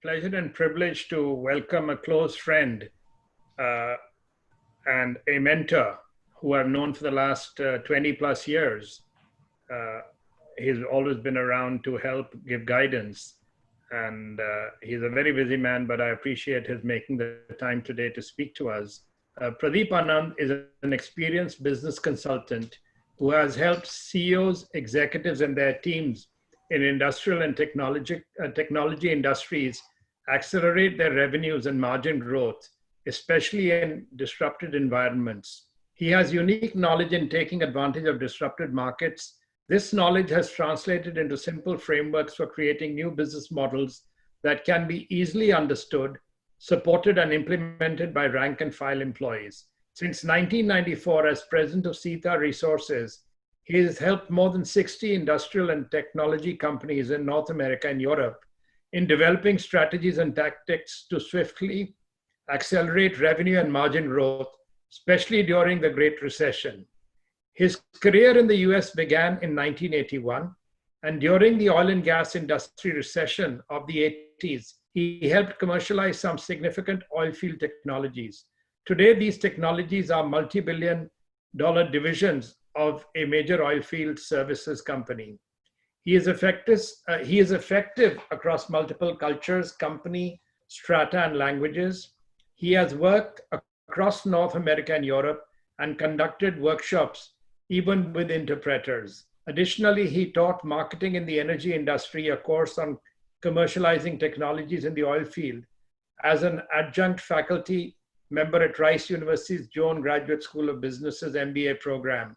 pleasure and privilege to welcome a close friend uh, and a mentor who I've known for the last 20 plus years. Uh, he's always been around to help give guidance. And he's a very busy man, but I appreciate his making the time today to speak to us. Pradeep Anand is an experienced business consultant who has helped CEOs, executives, and their teams in industrial and technology industries accelerate their revenues and margin growth, especially in disrupted environments. He has unique knowledge in taking advantage of disrupted markets. This knowledge has translated into simple frameworks for creating new business models that can be easily understood, supported, and implemented by rank and file employees. Since 1994, as president of Seeta Resources, he has helped more than 60 industrial and technology companies in North America and Europe in developing strategies and tactics to swiftly accelerate revenue and margin growth, especially during the Great Recession. His career in the US began in 1981, and during the oil and gas industry recession of the 80s, he helped commercialize some significant oil field technologies. Today, these technologies are multi-billion-dollar divisions of a major oil field services company. He is effective across multiple cultures, company, strata, and languages. He has worked across North America and Europe and conducted workshops even with interpreters. Additionally, he taught marketing in the energy industry, a course on commercializing technologies in the oil field, as an adjunct faculty member at Rice University's Joan Graduate School of Business's MBA program.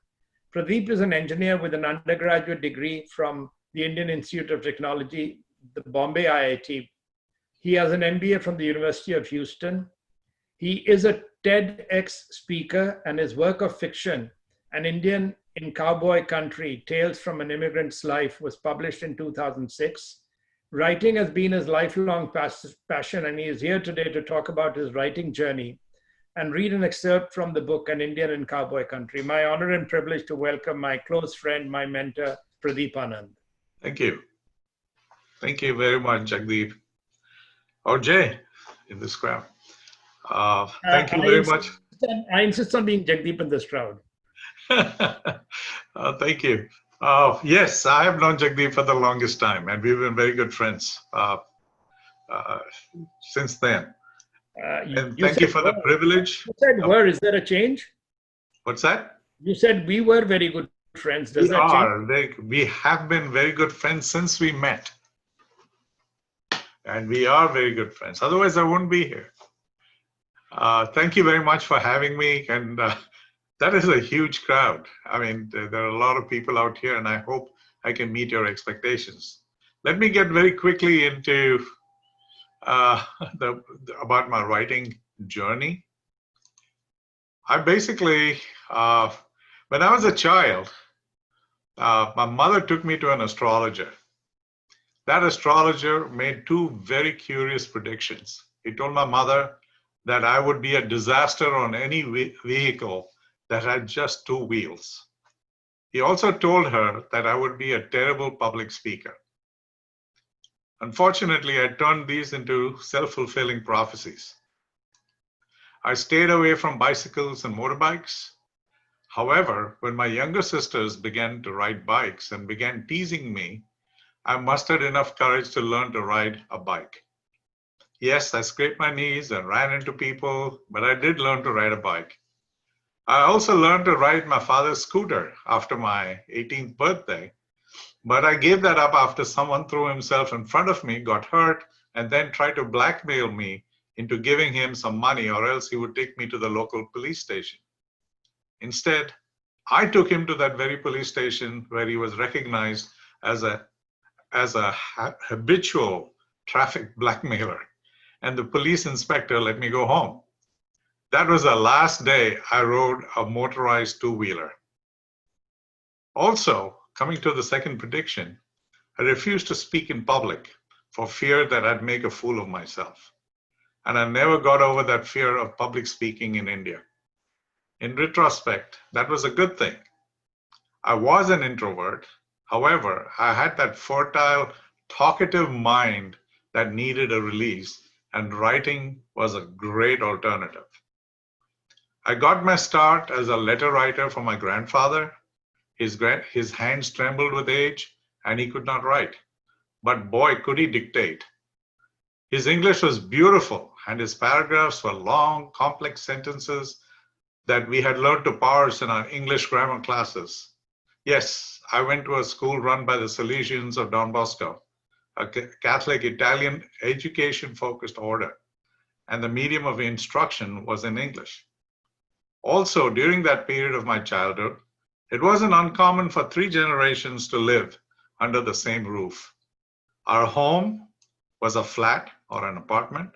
Pradeep is an engineer with an undergraduate degree from the Indian Institute of Technology, the Bombay IIT. He has an MBA from the University of Houston. He is a TEDx speaker, and his work of fiction, An Indian in Cowboy Country, Tales from an Immigrant's Life, was published in 2006. Writing has been his lifelong passion, and he is here today to talk about his writing journey and read an excerpt from the book, An Indian in Cowboy Country. My honor and privilege to welcome my close friend, my mentor, Pradeep Anand. Thank you. Thank you very much, Jagdip. Or Jay in this crowd. Thank you very much. I insist on being Jagdip in this crowd. Thank you. Yes, I have known Jagdip for the longest time, and we've been very good friends since then. And thank you for the privilege. You said were, is there a change? What's that? You said we were very good friends. Does that change? We have been very good friends since we met. And we are very good friends. Otherwise, I wouldn't be here. Thank you very much for having me. And that is a huge crowd. I mean, there are a lot of people out here, and I hope I can meet your expectations. Let me get very quickly into about my writing journey. I basically, when I was a child, my mother took me to an astrologer. That astrologer made two very curious predictions. He told my mother that I would be a disaster on any vehicle that had just two wheels. He also told her that I would be a terrible public speaker. Unfortunately, I turned these into self-fulfilling prophecies. I stayed away from bicycles and motorbikes. However, when my younger sisters began to ride bikes and began teasing me, I mustered enough courage to learn to ride a bike. Yes, I scraped my knees and ran into people, but I did learn to ride a bike. I also learned to ride my father's scooter after my 18th birthday, but I gave that up after someone threw himself in front of me, got hurt, and then tried to blackmail me into giving him some money, or else he would take me to the local police station. Instead, I took him to that very police station where he was recognized as a habitual traffic blackmailer, and the police inspector let me go home. That was the last day I rode a motorized two-wheeler. Also, coming to the second prediction, I refused to speak in public for fear that I'd make a fool of myself. And I never got over that fear of public speaking in India. In retrospect, that was a good thing. I was an introvert. However, I had that fertile, talkative mind that needed a release, and writing was a great alternative. I got my start as a letter writer from my grandfather. His hands trembled with age, and he could not write. But boy, could he dictate. His English was beautiful, and his paragraphs were long, complex sentences that we had learned to parse in our English grammar classes. Yes, I went to a school run by the Salesians of Don Bosco, a Catholic Italian education-focused order, and the medium of instruction was in English. Also, during that period of my childhood, it wasn't uncommon for 3 generations to live under the same roof. Our home was a flat or an apartment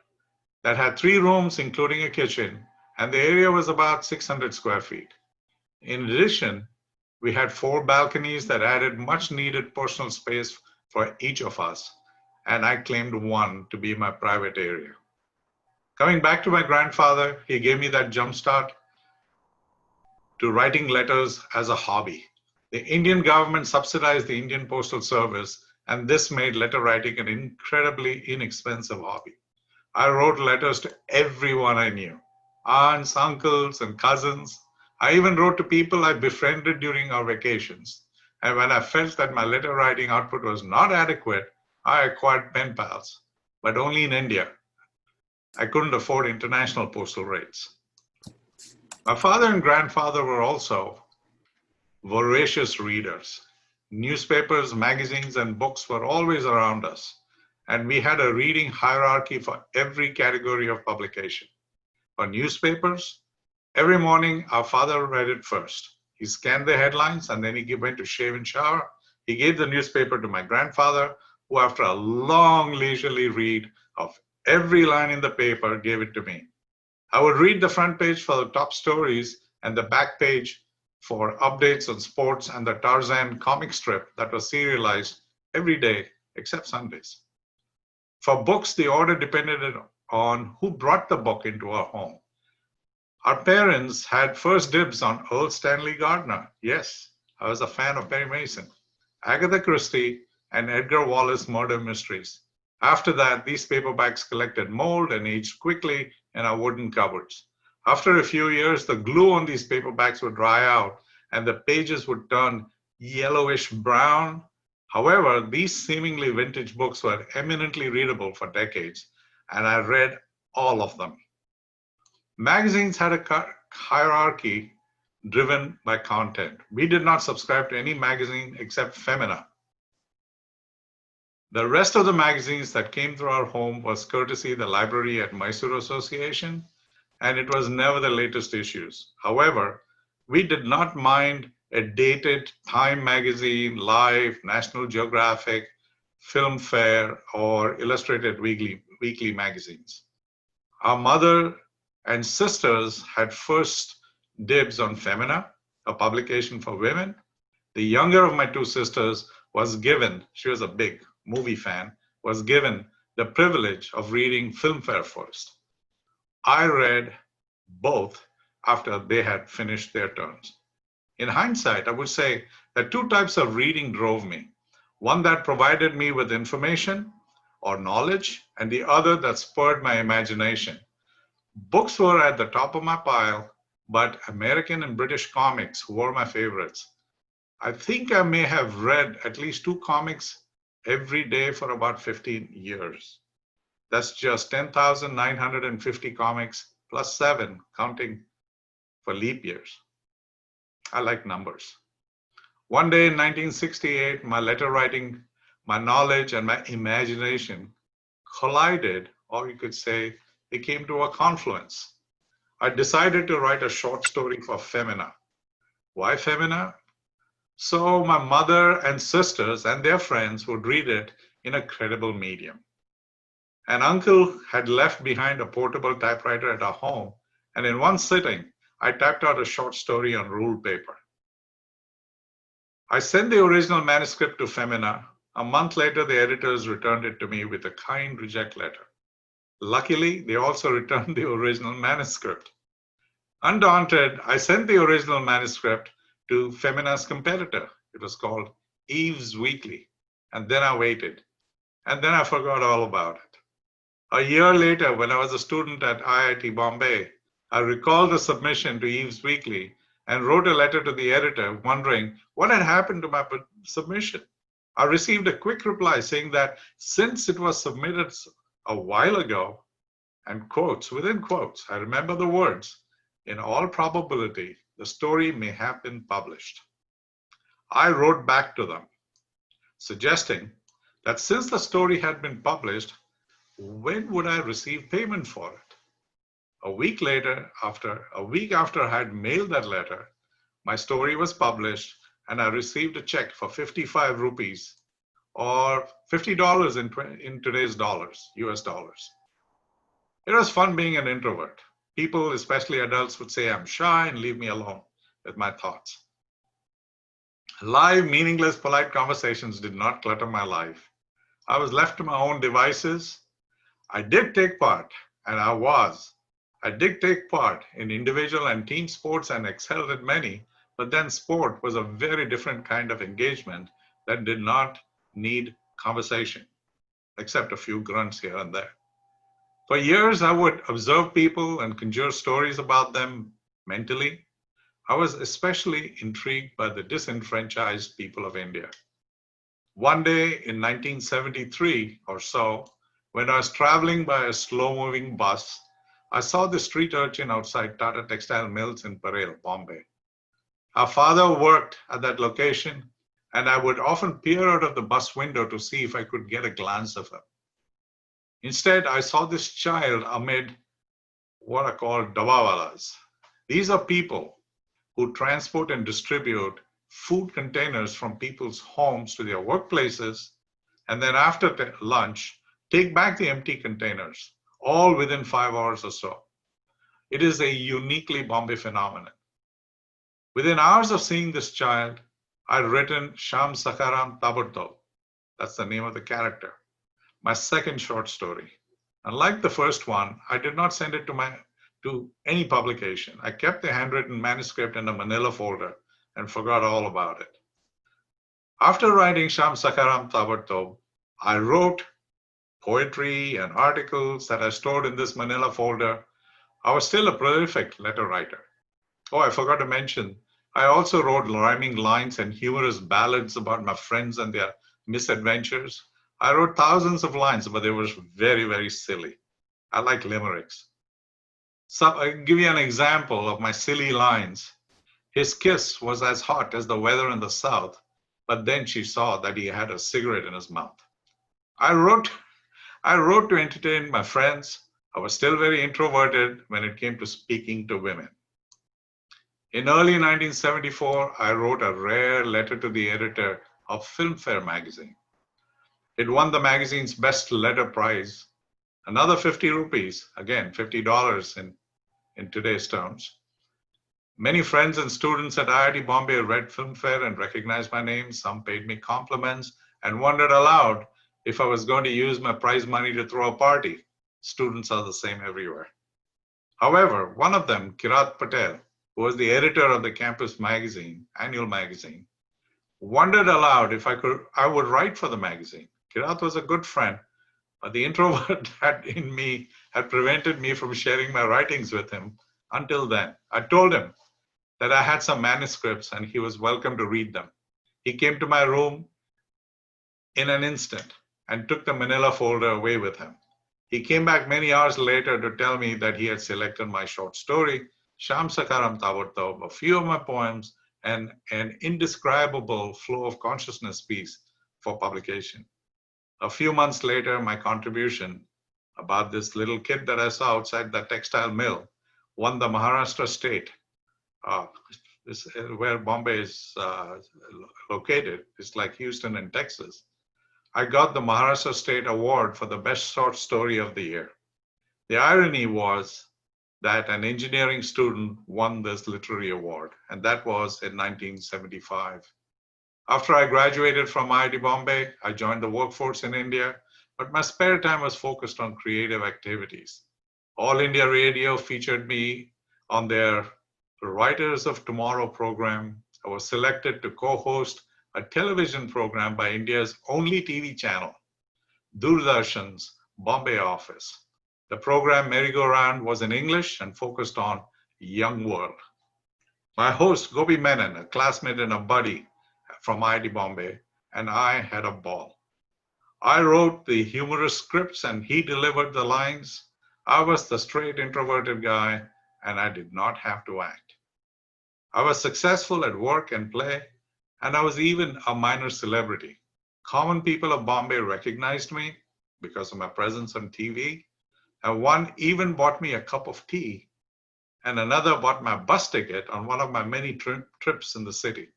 that had 3 rooms, including a kitchen, and the area was about 600 square feet. In addition, we had 4 balconies that added much needed personal space for each of us, and I claimed one to be my private area. Coming back to my grandfather, he gave me that jump start to writing letters as a hobby. The Indian government subsidized the Indian Postal Service, and this made letter writing an incredibly inexpensive hobby. I wrote letters to everyone I knew, aunts, uncles, and cousins. I even wrote to people I befriended during our vacations. And when I felt that my letter writing output was not adequate, I acquired pen pals, but only in India. I couldn't afford international postal rates. My father and grandfather were also voracious readers. Newspapers, magazines, and books were always around us, and we had a reading hierarchy for every category of publication. For newspapers, every morning our father read it first. He scanned the headlines and then he went to shave and shower. He gave the newspaper to my grandfather, who after a long leisurely read of every line in the paper gave it to me. I would read the front page for the top stories and the back page for updates on sports and the Tarzan comic strip that was serialized every day except Sundays. For books, the order depended on who brought the book into our home. Our parents had first dibs on Earl Stanley Gardner. Yes, I was a fan of Perry Mason, Agatha Christie, and Edgar Wallace murder mysteries. After that, these paperbacks collected mold and aged quickly in our wooden cupboards. After a few years, the glue on these paperbacks would dry out and the pages would turn yellowish brown. However, these seemingly vintage books were eminently readable for decades, and I read all of them. Magazines had a hierarchy driven by content. We did not subscribe to any magazine except Femina. The rest of the magazines that came through our home was courtesy the library at Mysore Association, and it was never the latest issues. However, we did not mind a dated Time magazine, Life, National Geographic, Filmfare, or Illustrated weekly magazines. Our mother and sisters had first dibs on Femina, a publication for women. The younger of my 2 sisters was given, she was a big movie fan, was given the privilege of reading Filmfare first. I read both after they had finished their turns. In hindsight, I would say that 2 types of reading drove me. One that provided me with information or knowledge, and the other that spurred my imagination. Books were at the top of my pile, but American and British comics were my favorites. I think I may have read at least 2 comics every day for about 15 years. That's just 10,950 comics plus 7, counting for leap years. I like numbers. One day in 1968, my letter writing, my knowledge, and my imagination collided, or you could say they came to a confluence. I decided to write a short story for Femina. Why Femina? So my mother and sisters and their friends would read it in a credible medium. An uncle had left behind a portable typewriter at our home, and in one sitting, I typed out a short story on ruled paper. I sent the original manuscript to Femina. A month later, the editors returned it to me with a kind reject letter. Luckily, they also returned the original manuscript. Undaunted, I sent the original manuscript to Femina's competitor. It was called Eve's Weekly. And then I waited. And then I forgot all about it. A year later, when I was a student at IIT Bombay, I recalled the submission to Eve's Weekly and wrote a letter to the editor wondering what had happened to my submission. I received a quick reply saying that since it was submitted a while ago, and quotes, within quotes, I remember the words, in all probability, the story may have been published. I wrote back to them, suggesting that since the story had been published, when would I receive payment for it? A week after I had mailed that letter, my story was published and I received a check for 55 rupees or $50 in today's dollars, US dollars. It was fun being an introvert. People, especially adults, would say I'm shy and leave me alone with my thoughts. Live, meaningless, polite conversations did not clutter my life. I was left to my own devices. I did take part in individual and team sports and excelled at many, but then sport was a very different kind of engagement that did not need conversation, except a few grunts here and there. For years, I would observe people and conjure stories about them mentally. I was especially intrigued by the disenfranchised people of India. One day in 1973 or so, when I was traveling by a slow-moving bus, I saw the street urchin outside Tata Textile Mills in Parel, Bombay. Our father worked at that location, and I would often peer out of the bus window to see if I could get a glance of him. Instead, I saw this child amid what are called dabawalas. These are people who transport and distribute food containers from people's homes to their workplaces, and then after lunch, take back the empty containers, all within 5 hours or so. It is a uniquely Bombay phenomenon. Within hours of seeing this child, I'd written Sham Sakaram Taburto. That's the name of the character. My second short story. Unlike the first one, I did not send it to any publication. I kept the handwritten manuscript in a manila folder and forgot all about it. After writing Sham Sakaram Taburto, I wrote poetry and articles that I stored in this manila folder. I was still a prolific letter writer. Oh, I forgot to mention, I also wrote rhyming lines and humorous ballads about my friends and their misadventures. I wrote thousands of lines, but they were very, very silly. I like limericks. So I'll give you an example of my silly lines. His kiss was as hot as the weather in the south, but then she saw that he had a cigarette in his mouth. I wrote to entertain my friends. I was still very introverted when it came to speaking to women. In early 1974, I wrote a rare letter to the editor of Filmfare magazine. It won the magazine's best letter prize, another 50 rupees, again, $50 in today's terms. Many friends and students at IIT Bombay read Filmfare and recognized my name. Some paid me compliments and wondered aloud if I was going to use my prize money to throw a party. Students are the same everywhere. However, one of them, Kirat Patel, who was the editor of the campus magazine, annual magazine, wondered aloud if I would write for the magazine. Kirat was a good friend, but the introvert in me had prevented me from sharing my writings with him until then. I told him that I had some manuscripts and he was welcome to read them. He came to my room in an instant and took the manila folder away with him. He came back many hours later to tell me that he had selected my short story, Sham Sakaram Taburto, a few of my poems, and an indescribable flow of consciousness piece for publication. A few months later, my contribution about this little kid that I saw outside the textile mill won the Maharashtra state, where Bombay is located. It's like Houston in Texas. I got the Maharashtra State Award for the best short story of the year. The irony was that an engineering student won this literary award, and that was in 1975. After I graduated from IIT Bombay, I joined the workforce in India, but my spare time was focused on creative activities. All India Radio featured me on their Writers of Tomorrow program. I was selected to co-host a television program by India's only TV channel, Doordarshan's Bombay office. The program merry-go-round was in English and focused on young world. My host, Gopi Menon, a classmate and a buddy from IIT Bombay, and I had a ball. I wrote the humorous scripts and he delivered the lines. I was the straight introverted guy and I did not have to act. I was successful at work and play, and I was even a minor celebrity. Common people of Bombay recognized me because of my presence on TV, and one even bought me a cup of tea, and another bought my bus ticket on one of my many trips in the city.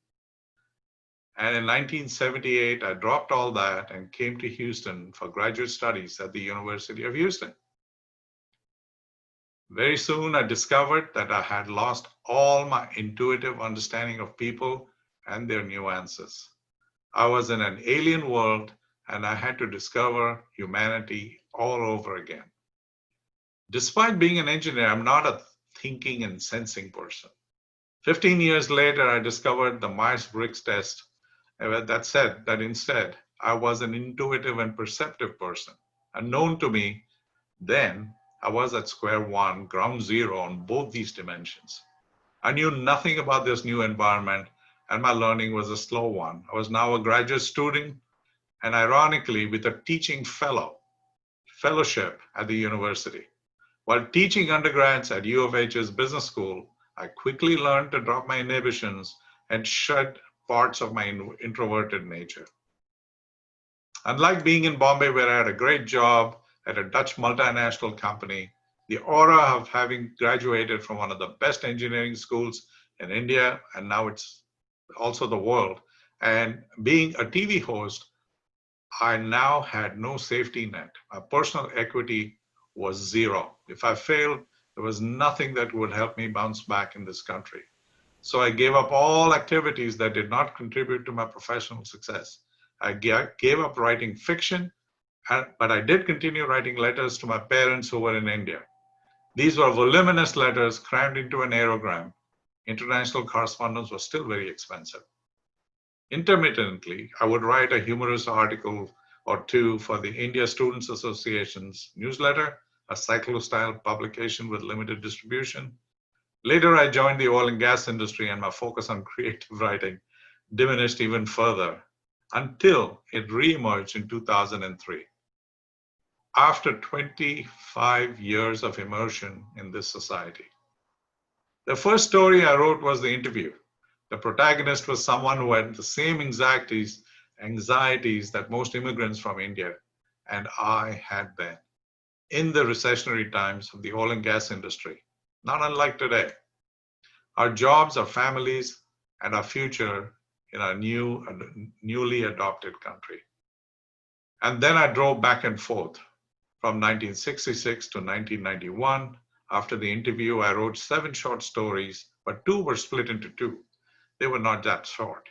And in 1978, I dropped all that and came to Houston for graduate studies at the University of Houston. Very soon, I discovered that I had lost all my intuitive understanding of people and their nuances. I was in an alien world and I had to discover humanity all over again. Despite being an engineer, I'm not a thinking and sensing person. 15 years later, I discovered the Myers-Briggs test that said that instead, I was an intuitive and perceptive person. Unknown to me, then I was at square one, ground zero on both these dimensions. I knew nothing about this new environment, and my learning was a slow one. I was now a graduate student, and ironically, with a teaching fellowship at the university. While teaching undergrads at U of H's business school, I quickly learned to drop my inhibitions and shed parts of my introverted nature. Unlike being in Bombay, where I had a great job at a Dutch multinational company, the aura of having graduated from one of the best engineering schools in India, and now it's also the world, and being a TV host, I now had no safety net. My personal equity was zero. If I failed, there was nothing that would help me bounce back in this country. So I gave up all activities that did not contribute to my professional success. I gave up writing fiction, but I did continue writing letters to my parents who were in India. These were voluminous letters crammed into an aerogram. International correspondence was still very expensive. Intermittently, I would write a humorous article or two for the India Students Association's newsletter, a cyclo-style publication with limited distribution. Later, I joined the oil and gas industry, and my focus on creative writing diminished even further until it reemerged in 2003. After 25 years of immersion in this society. The first story I wrote was The Interview. The protagonist was someone who had the same anxieties that most immigrants from India and I had then in the recessionary times of the oil and gas industry, not unlike today. Our jobs, our families, and our future in our newly adopted country. And then I drove back and forth from 1966 to 1991. After The Interview, I wrote 7 short stories, but 2 were split into 2. They were not that short.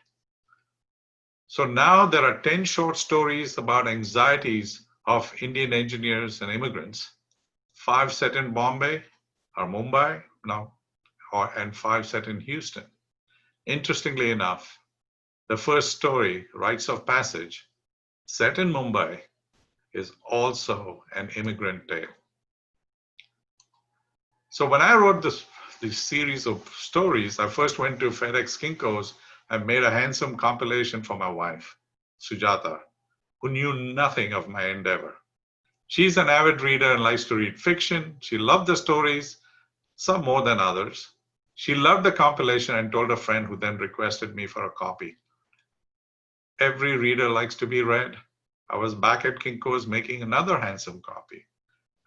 So now there are 10 short stories about anxieties of Indian engineers and immigrants, 5 set in Bombay or Mumbai, and 5 set in Houston. Interestingly enough, the first story, Rites of Passage, set in Mumbai, is also an immigrant tale. So when I wrote this series of stories, I first went to FedEx Kinko's and made a handsome compilation for my wife, Sujata, who knew nothing of my endeavor. She's an avid reader and likes to read fiction. She loved the stories, some more than others. She loved the compilation and told a friend who then requested me for a copy. Every reader likes to be read. I was back at Kinko's making another handsome copy.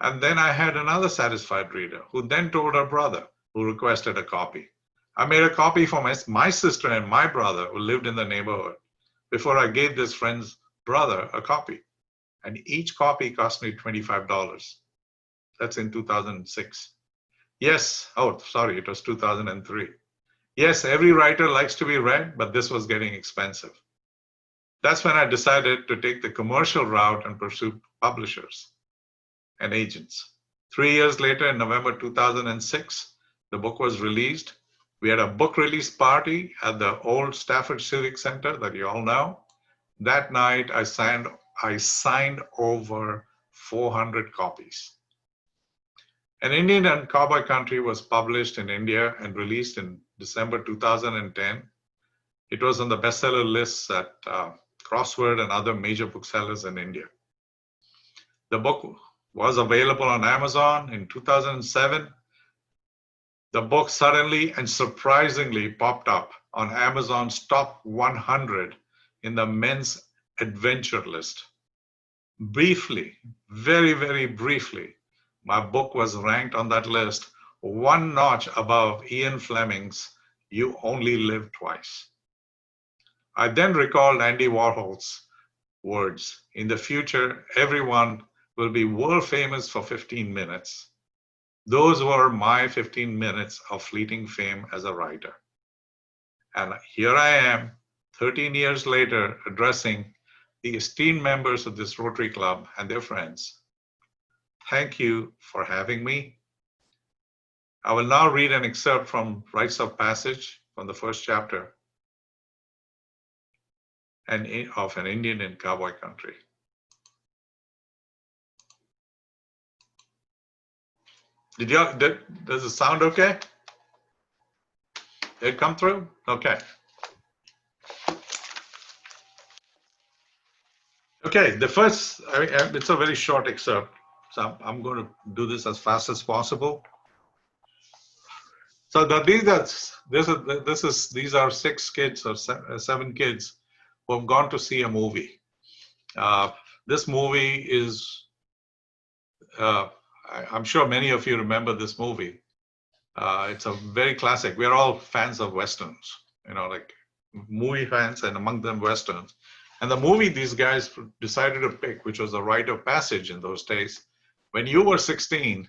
And then I had another satisfied reader who then told her brother who requested a copy. I made a copy for my sister and my brother who lived in the neighborhood before I gave this friend's brother a copy. And each copy cost me $25. That's in 2006. Yes, it was 2003. Yes, every writer likes to be read, but this was getting expensive. That's when I decided to take the commercial route and pursue publishers and agents. 3 years later, in November 2006, the book was released. We had a book release party at the old Stafford Civic Center that you all know. That night, I signed over 400 copies. An Indian and Cowboy Country was published in India and released in December 2010. It was on the bestseller lists at Crossword and other major booksellers in India. The book was available on Amazon in 2007. The book suddenly and surprisingly popped up on Amazon's top 100 in the men's adventure list. Briefly, very, very briefly, my book was ranked on that list one notch above Ian Fleming's You Only Live Twice. I then recalled Andy Warhol's words, in the future, everyone will be world famous for 15 minutes. Those were my 15 minutes of fleeting fame as a writer. And here I am, 13 years later, addressing the esteemed members of this Rotary Club and their friends. Thank you for having me. I will now read an excerpt from Rites of Passage from the first chapter of An Indian in Cowboy Country. Does it sound okay? Did it come through? Okay. Okay, the first, it's a very short excerpt, so I'm going to do this as fast as possible. So these are 6 kids or 7 kids who have gone to see a movie. This movie is, I'm sure many of you remember this movie. It's a very classic. We're all fans of Westerns, like movie fans, and among them Westerns. And the movie these guys decided to pick, which was a rite of passage in those days, when you were 16,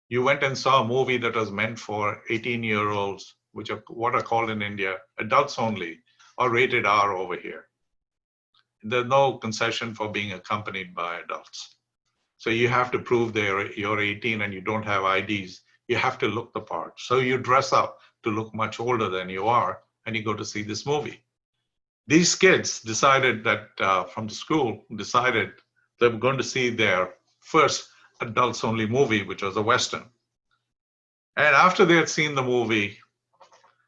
you went and saw a movie that was meant for 18-year-olds, which are what are called in India adults only, or rated R over here. There's no concession for being accompanied by adults. So you have to prove you're 18 and you don't have IDs. You have to look the part. So you dress up to look much older than you are, and you go to see this movie. These kids decided that, from the school, decided they were going to see their first adults-only movie, which was a Western. And after they had seen the movie,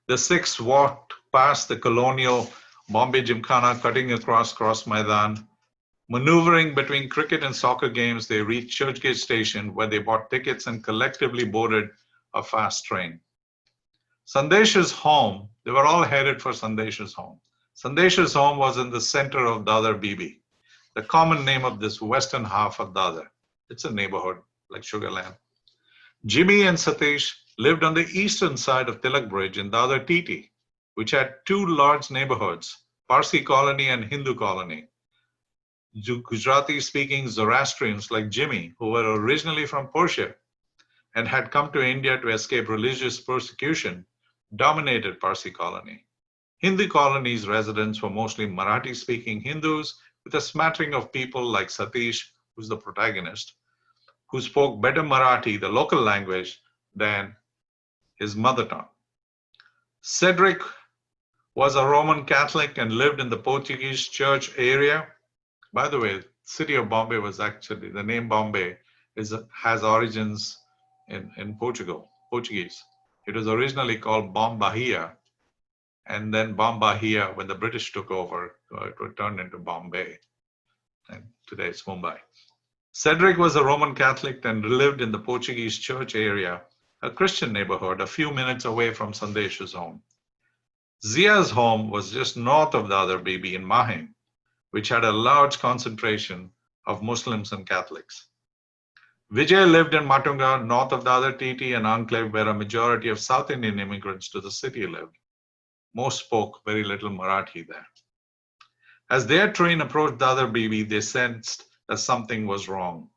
the 6 walked past the colonial Bombay Gymkhana, cutting across Cross Maidan. Maneuvering between cricket and soccer games, they reached Churchgate Station, where they bought tickets and collectively boarded a fast train. Sandesh's home, they were all headed for Sandesh's home. Sandesh's home was in the center of Dadar Bibi, the common name of this western half of Dadar. It's a neighborhood like Sugarland. Jimmy and Satish lived on the eastern side of Tilak Bridge in Dadar TT, which had 2 large neighborhoods, Parsi colony and Hindu colony. Gujarati-speaking Zoroastrians like Jimmy, who were originally from Persia and had come to India to escape religious persecution, dominated Parsi colony. Hindu colony's residents were mostly Marathi-speaking Hindus, with a smattering of people like Satish, who's the protagonist, who spoke better Marathi, the local language, than his mother tongue. Cedric was a Roman Catholic and lived in the Portuguese church area. By the way, the city of Bombay was actually, the name Bombay has origins in Portuguese. It was originally called Bombahia, and then Bombahia, when the British took over, it turned into Bombay, and today it's Mumbai. Cedric was a Roman Catholic and lived in the Portuguese church area, a Christian neighborhood a few minutes away from Sandesh's home. Zia's home was just north of Dadar Bibi in Mahim, which had a large concentration of Muslims and Catholics. Vijay lived in Matunga, north of Dadar TT, an enclave where a majority of South Indian immigrants to the city lived. Most spoke very little Marathi there. As their train approached Dadar Bibi, they sensed that something was wrong.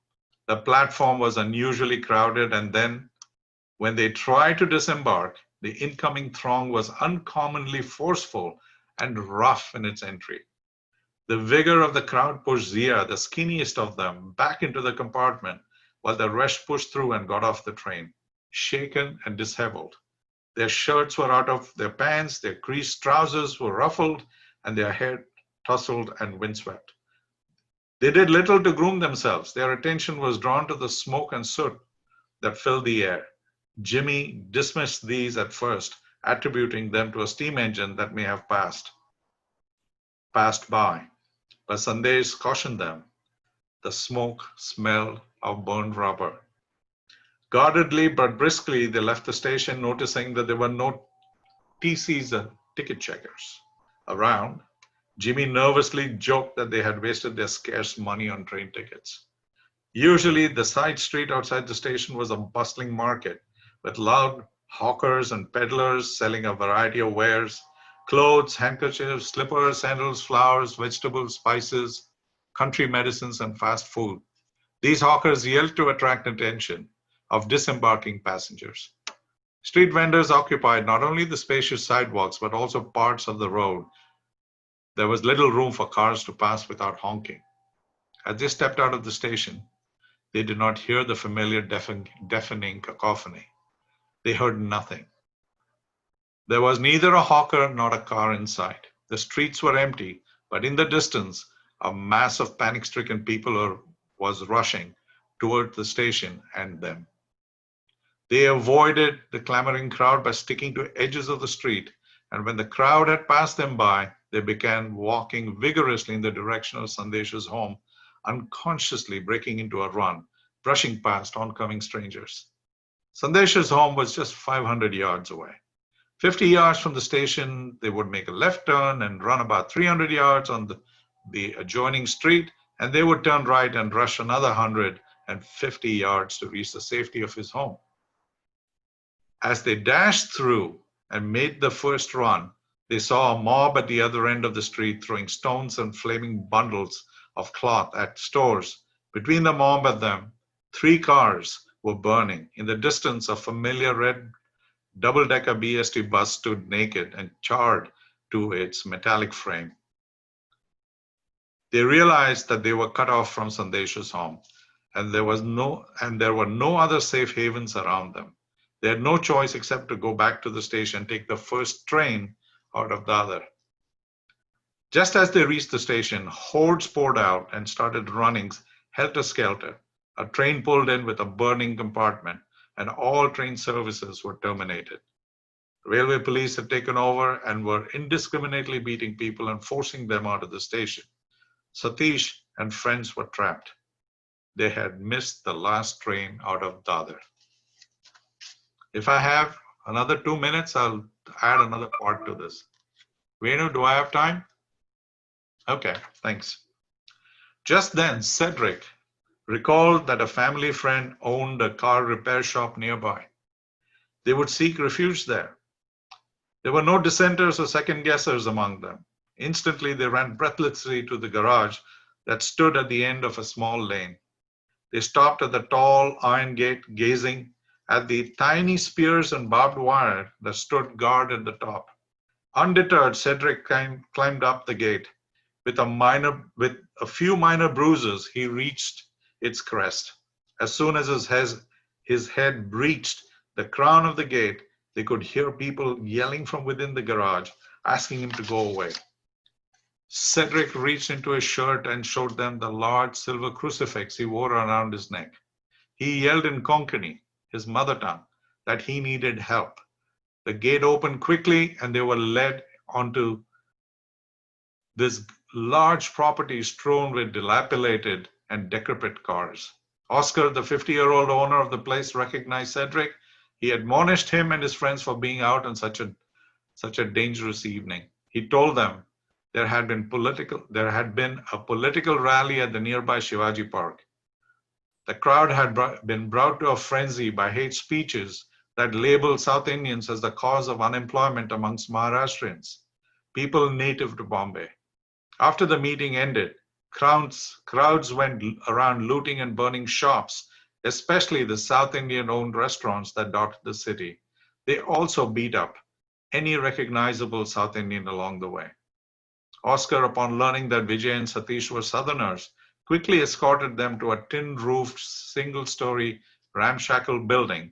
The platform was unusually crowded, and then, when they tried to disembark, the incoming throng was uncommonly forceful and rough in its entry. The vigor of the crowd pushed Zia, the skinniest of them, back into the compartment, while the rest pushed through and got off the train, shaken and disheveled. Their shirts were out of their pants, their creased trousers were ruffled, and their hair tousled and windswept. They did little to groom themselves. Their attention was drawn to the smoke and soot that filled the air. Jimmy dismissed these at first, attributing them to a steam engine that may have passed by. But Sandesh cautioned them. The smoke smelled of burned rubber. Guardedly but briskly, they left the station, noticing that there were no TCs and ticket checkers around. Jimmy nervously joked that they had wasted their scarce money on train tickets. Usually, the side street outside the station was a bustling market with loud hawkers and peddlers selling a variety of wares: clothes, handkerchiefs, slippers, sandals, flowers, vegetables, spices, country medicines, and fast food. These hawkers yelled to attract attention of disembarking passengers. Street vendors occupied not only the spacious sidewalks but also parts of the road. There was little room for cars to pass without honking. As they stepped out of the station, they did not hear the familiar deafening cacophony. They heard nothing. There was neither a hawker nor a car in sight. The streets were empty, but in the distance, a mass of panic-stricken people was rushing toward the station and them. They avoided the clamoring crowd by sticking to edges of the street, and when the crowd had passed them by, they began walking vigorously in the direction of Sandesh's home, unconsciously breaking into a run, brushing past oncoming strangers. Sandesh's home was just 500 yards away. 50 yards from the station, they would make a left turn and run about 300 yards on the adjoining street, and they would turn right and rush another 150 yards to reach the safety of his home. As they dashed through and made the first run, they saw a mob at the other end of the street throwing stones and flaming bundles of cloth at stores. Between the mob and them, 3 cars were burning. In the distance, a familiar red double-decker BST bus stood naked and charred to its metallic frame. They realized that they were cut off from Sandesh's home, and there were no other safe havens around them. They had no choice except to go back to the station and take the first train out of the other. Just as they reached the station, hordes poured out and started running helter-skelter. A train pulled in with a burning compartment, and all train services were terminated. Railway police had taken over and were indiscriminately beating people and forcing them out of the station. Satish and friends were trapped. They had missed the last train out of Dadar. If I have another 2 minutes, I'll add another part to this. Venu, do I have time? Okay, thanks. Just then, Cedric recalled that a family friend owned a car repair shop nearby. They would seek refuge there. There were no dissenters or second-guessers among them. Instantly, they ran breathlessly to the garage that stood at the end of a small lane. They stopped at the tall iron gate, gazing at the tiny spears and barbed wire that stood guard at the top. Undeterred, Cedric climbed up the gate. With a few minor bruises, he reached its crest. As soon as his head breached the crown of the gate, they could hear people yelling from within the garage, asking him to go away. Cedric reached into his shirt and showed them the large silver crucifix he wore around his neck. He yelled in Konkani, his mother tongue, that he needed help. The gate opened quickly and they were led onto this large property strewn with dilapidated and decrepit cars. Oscar, the 50-year-old owner of the place, recognized Cedric. He admonished him and his friends for being out on such a dangerous evening. He told them there had been a political rally at the nearby Shivaji Park. The crowd had been brought to a frenzy by hate speeches that labeled South Indians as the cause of unemployment amongst Maharashtrians, people native to Bombay. After the meeting ended, crowds went around looting and burning shops, especially the South Indian-owned restaurants that dotted the city. They also beat up any recognizable South Indian along the way. Oscar, upon learning that Vijay and Satish were Southerners, quickly escorted them to a tin-roofed, single-story, ramshackle building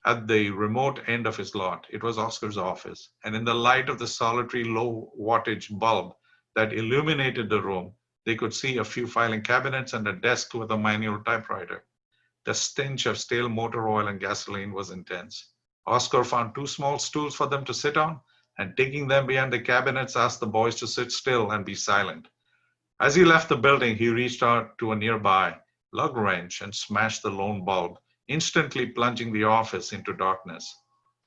at the remote end of his lot. It was Oscar's office, and in the light of the solitary low-wattage bulb that illuminated the room, They could see a few filing cabinets and a desk with a manual typewriter. The stench of stale motor oil and gasoline was intense. Oscar found two small stools for them to sit on, and taking them behind the cabinets, asked the boys to sit still and be silent. As he left the building, he reached out to a nearby lug wrench and smashed the lone bulb, instantly plunging the office into darkness.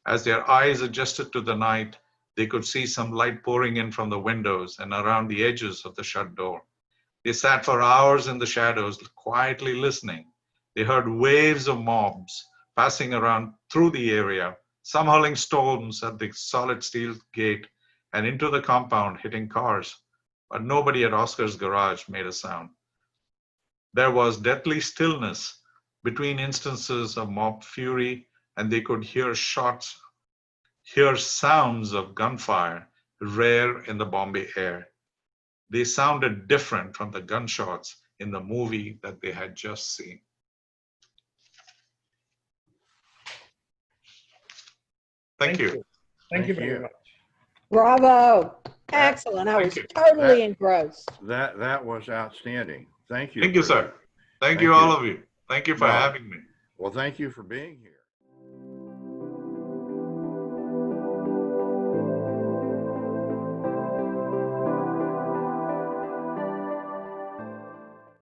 As their eyes adjusted to the night, they could see some light pouring in from the windows and around the edges of the shut door. They sat for hours in the shadows, quietly listening. They heard waves of mobs passing around through the area, some hurling stones at the solid steel gate and into the compound, hitting cars. But nobody at Oscar's garage made a sound. There was deathly stillness between instances of mob fury, and they could hear sounds of gunfire, rare in the Bombay air. They sounded different from the gunshots in the movie that they had just seen. Thank you. Thank you very much. Bravo. Excellent. I was totally engrossed. That was outstanding. Thank you. Thank you, sir. Thank you, all of you. Thank you for having me. Well, thank you for being here.